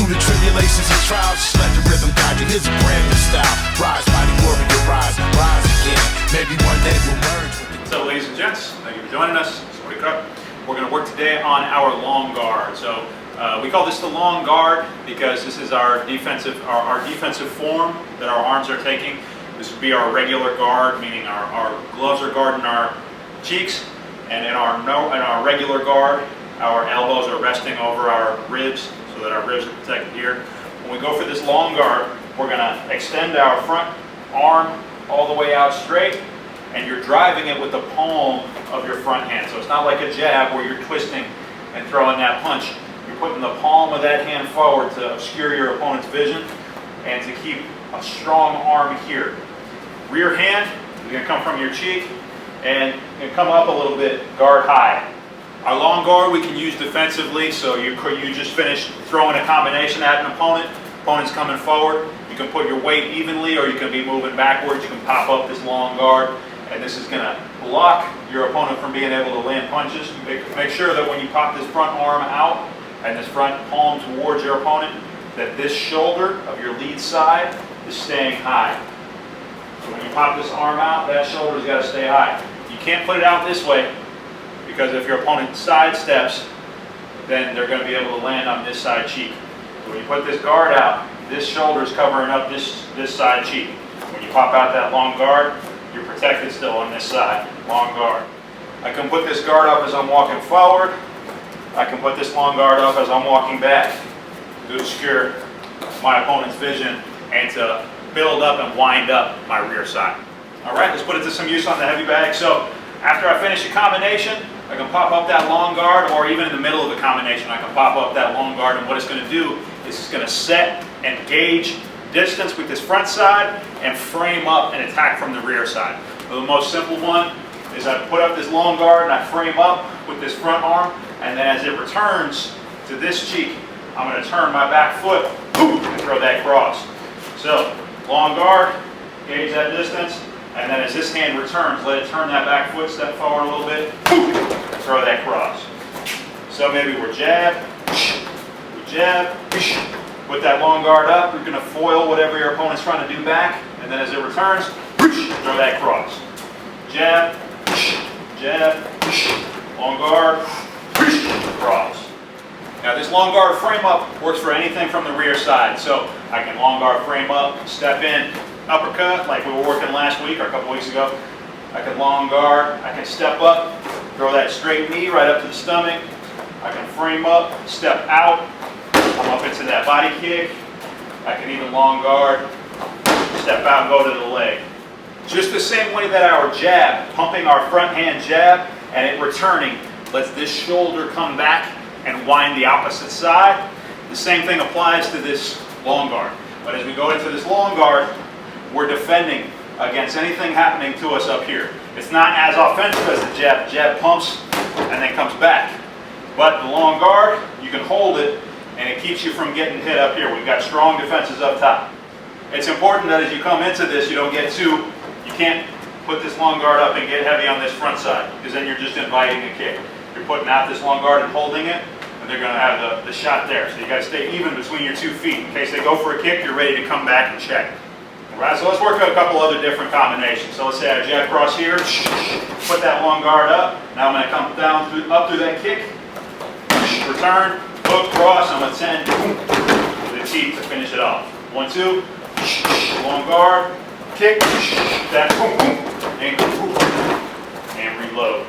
through the tribulations and trials, just let the rhythm guide you. Here's a brand new style. Rise, mighty warrior, rise, rise again. Maybe one day we'll merge. So ladies and gents, thank you for joining us. We're going to work today on our long guard. So we call this the long guard because this is our defensive form that our arms are taking. This would be our regular guard, meaning our gloves are guarding our cheeks, and in our regular guard, our elbows are resting over our ribs so that our ribs are protected here. When we go for this long guard, we're going to extend our front arm all the way out straight, and you're driving it with the palm of your front hand. So it's not like a jab where you're twisting and throwing that punch. You're putting the palm of that hand forward to obscure your opponent's vision and to keep a strong arm here. Rear hand is going to come from your cheek and come up a little bit, guard high. Our long guard we can use defensively, so you just finished throwing a combination at an opponent. Opponent's coming forward. You can put your weight evenly, or you can be moving backwards. You can pop up this long guard, and this is going to block your opponent from being able to land punches. Make sure that when you pop this front arm out and this front palm towards your opponent, that this shoulder of your lead side is staying high. So when you pop this arm out, that shoulder's got to stay high. You can't put it out this way, because if your opponent sidesteps, then they're going to be able to land on this side cheek. So when you put this guard out, this shoulder's covering up this side cheek. When you pop out that long guard, you're protected still on this side, long guard. I can put this guard up as I'm walking forward. I can put this long guard up as I'm walking back to obscure my opponent's vision and to build up and wind up my rear side. All right, let's put it to some use on the heavy bag. So after I finish a combination, I can pop up that long guard, or even in the middle of the combination, I can pop up that long guard, and what it's going to do is it's going to set and gauge distance with this front side and frame up and attack from the rear side. So the most simple one is I put up this long guard and I frame up with this front arm, and then as it returns to this cheek, I'm going to turn my back foot and throw that cross. So long guard, gauge that distance, and then as this hand returns, let it turn that back foot, step forward a little bit, and throw that cross. So maybe we're jab, put that long guard up, you're going to foil whatever your opponent's trying to do back, and then as it returns, throw that cross. Jab, long guard, cross. Now this long guard frame up works for anything from the rear side. So I can long guard frame up, step in, uppercut like we were working last week or a couple weeks ago. I can long guard, I can step up, throw that straight knee right up to the stomach. I can frame up, step out, come up into that body kick. I can even long guard, step out and go to the leg. Just the same way that our jab, pumping our front hand jab and it returning, lets this shoulder come back and wind the opposite side. The same thing applies to this long guard. But as we go into this long guard, we're defending against anything happening to us up here. It's not as offensive as the jab. The jab pumps and then comes back. But the long guard, you can hold it and it keeps you from getting hit up here. We've got strong defenses up top. It's important that as you come into this, you can't put this long guard up and get heavy on this front side, because then you're just inviting a kick. You're putting out this long guard and holding it, and they're going to have the shot there. So you got to stay even between your 2 feet. In case they go for a kick, you're ready to come back and check. All right, so let's work a couple other different combinations. So let's say I jab cross here, put that long guard up. Now I'm going to come down up through that kick, return, hook, cross. I'm going to send to the teeth to finish it off. 1, 2, long guard, kick, that, and reload.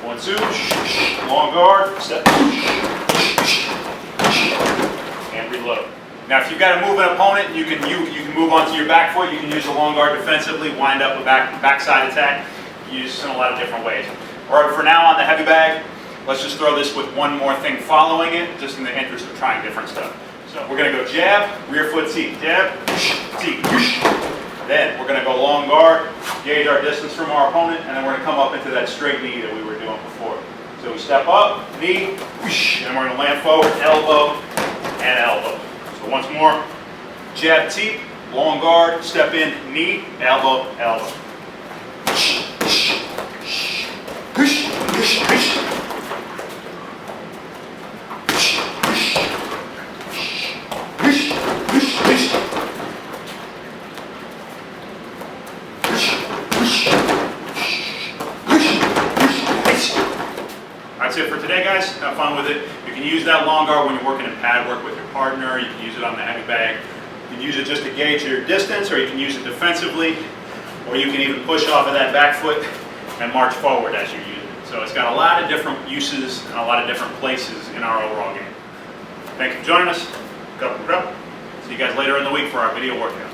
1, 2, long guard, step, and reload. Now if you've got to move an opponent, you can move onto your back foot. You can use the long guard defensively, wind up a backside attack. You use this in a lot of different ways. All right, for now on the heavy bag, let's just throw this with one more thing following it, just in the interest of trying different stuff. So we're going to go jab, rear foot teep, jab, teep. Then we're going to go long guard, gauge our distance from our opponent, and then we're going to come up into that straight knee that we were doing before. So we step up, knee, and we're going to land forward, elbow, and elbow. So once more, jab, teep, long guard, step in, knee, elbow, elbow. it for today, guys. Have fun with it. You can use that long guard when you're working in pad work with your partner. You can use it on the heavy bag. You can use it just to gauge your distance, or you can use it defensively, or you can even push off of that back foot and march forward as you're using it. So it's got a lot of different uses and a lot of different places in our overall game. Thank you for joining us. See you guys later in the week for our video workout.